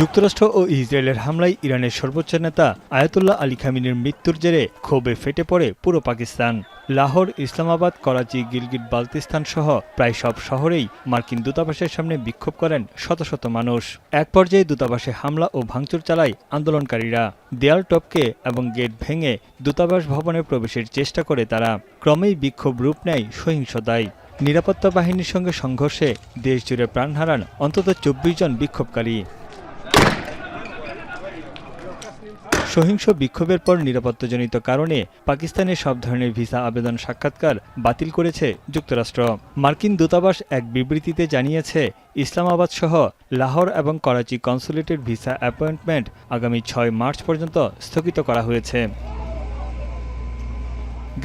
যুক্তরাষ্ট্র ও ইসরায়েলের হামলায় ইরানের সর্বোচ্চ নেতা আয়াতুল্লাহ আলী খামেনির মৃত্যুর জেরে ক্ষোভে ফেটে পড়ে পুরো পাকিস্তান। লাহোর, ইসলামাবাদ, করাচি, গিলগিট বালতিস্তান সহ প্রায় সব শহরেই মার্কিন দূতাবাসের সামনে বিক্ষোভ করেন শত শত মানুষ। এক পর্যায়ে দূতাবাসে হামলা ও ভাঙচুর চালায় আন্দোলনকারীরা। দেয়াল টপকে এবং গেট ভেঙে দূতাবাস ভবনে প্রবেশের চেষ্টা করে তারা। ক্রমেই বিক্ষোভ রূপ নেয় সহিংসতায়। নিরাপত্তা বাহিনীর সঙ্গে সংঘর্ষে দেশজুড়ে প্রাণ হারান অন্তত ২৪ জন বিক্ষোভকারী। সহিংস বিক্ষোভের পর নিরাপত্তাজনিত কারণে পাকিস্তানের সব ধরনের ভিসা আবেদন সাক্ষাৎকার বাতিল করেছে যুক্তরাষ্ট্র। মার্কিন দূতাবাস এক বিবৃতিতে জানিয়েছে, ইসলামাবাদ সহ লাহোর এবং করাচি কনসুলেটের ভিসা অ্যাপয়েন্টমেন্ট আগামী ৬ মার্চ পর্যন্ত স্থগিত করা হয়েছে।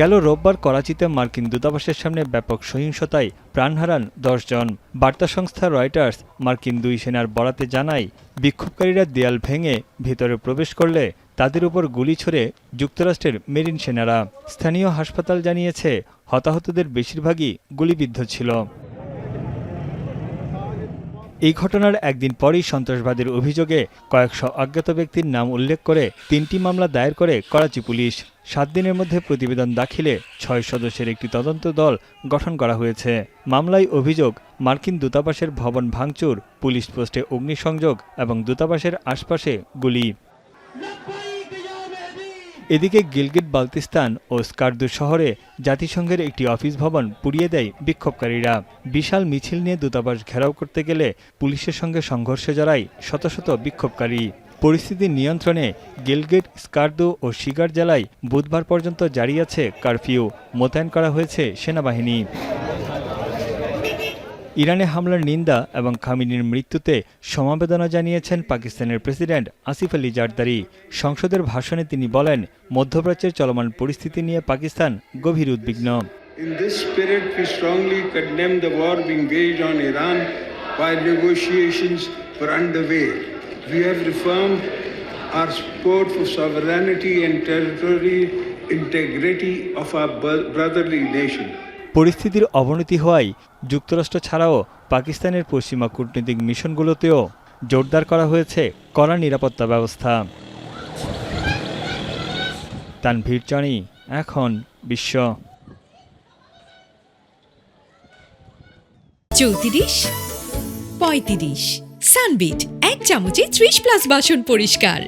গেল রোববার করাচিতে মার্কিন দূতাবাসের সামনে ব্যাপক সহিংসতায় প্রাণ হারান ১০ জন। বার্তা সংস্থা রয়টার্স মার্কিন ২ সেনার বরাতে জানায়, বিক্ষোভকারীরা দেয়াল ভেঙে ভেতরে প্রবেশ করলে তাদের উপর গুলি ছুড়ে যুক্তরাষ্ট্রের মেরিন সেনারা। স্থানীয় হাসপাতাল জানিয়েছে, হতাহতদের বেশিরভাগই গুলিবিদ্ধ ছিল। এই ঘটনার একদিন পরই সন্ত্রাসবাদের অভিযোগে কয়েকশো অজ্ঞাত ব্যক্তির নাম উল্লেখ করে ৩টি মামলা দায়ের করে করাচি পুলিশ। ৭ দিনের মধ্যে প্রতিবেদন দাখিলে ৬ সদস্যের একটি তদন্ত দল গঠন করা হয়েছে। মামলায় অভিযোগ, মার্কিন দূতাবাসের ভবন ভাঙচুর, পুলিশ পোস্টে অগ্নিসংযোগ এবং দূতাবাসের আশপাশে গুলি। এদিকে গিলগিট বালতিস্তান ও স্কার্দু শহরে জাতিসংঘের একটি অফিস ভবন পুড়িয়ে দেয় বিক্ষোভকারীরা। বিশাল মিছিল নিয়ে দূতাবাস ঘেরাও করতে গেলে পুলিশের সঙ্গে সংঘর্ষে জড়ায় শত শত বিক্ষোভকারী। পরিস্থিতি নিয়ন্ত্রণে গিলগিট, স্কার্দু ও শিগার জেলায় বুধবার পর্যন্ত জারি আছে কারফিউ। মোতায়েন করা হয়েছে সেনাবাহিনী। ইরানে হামলার নিন্দা এবং খামেনির মৃত্যুতে সমবেদনা জানিয়েছেন পাকিস্তানের প্রেসিডেন্ট আসিফ আলী জারদারি। সংসদের ভাষণে তিনি বলেন, মধ্যপ্রাচ্যের চলমান পরিস্থিতি নিয়ে পাকিস্তান গভীর উদ্বিগ্ন। In this spirit, we strongly condemn the war being waged on Iran while negotiations were underway. We have reaffirmed our support for sovereignty and territorial integrity of our brotherly nation. পরিস্থিতির অবনতি হওয়ায় যুক্তরাষ্ট্র ছাড়াও পাকিস্তানের পশ্চিমা কূটনৈতিক মিশনগুলোতেও জোরদার করা হয়েছে কড়া নিরাপত্তা ব্যবস্থা। তানভীর জানি, এখন বিশ্ব। ৩৪, ৩৫ সানবিট ১ চামচে ৩০+ বাসন পরিষ্কার।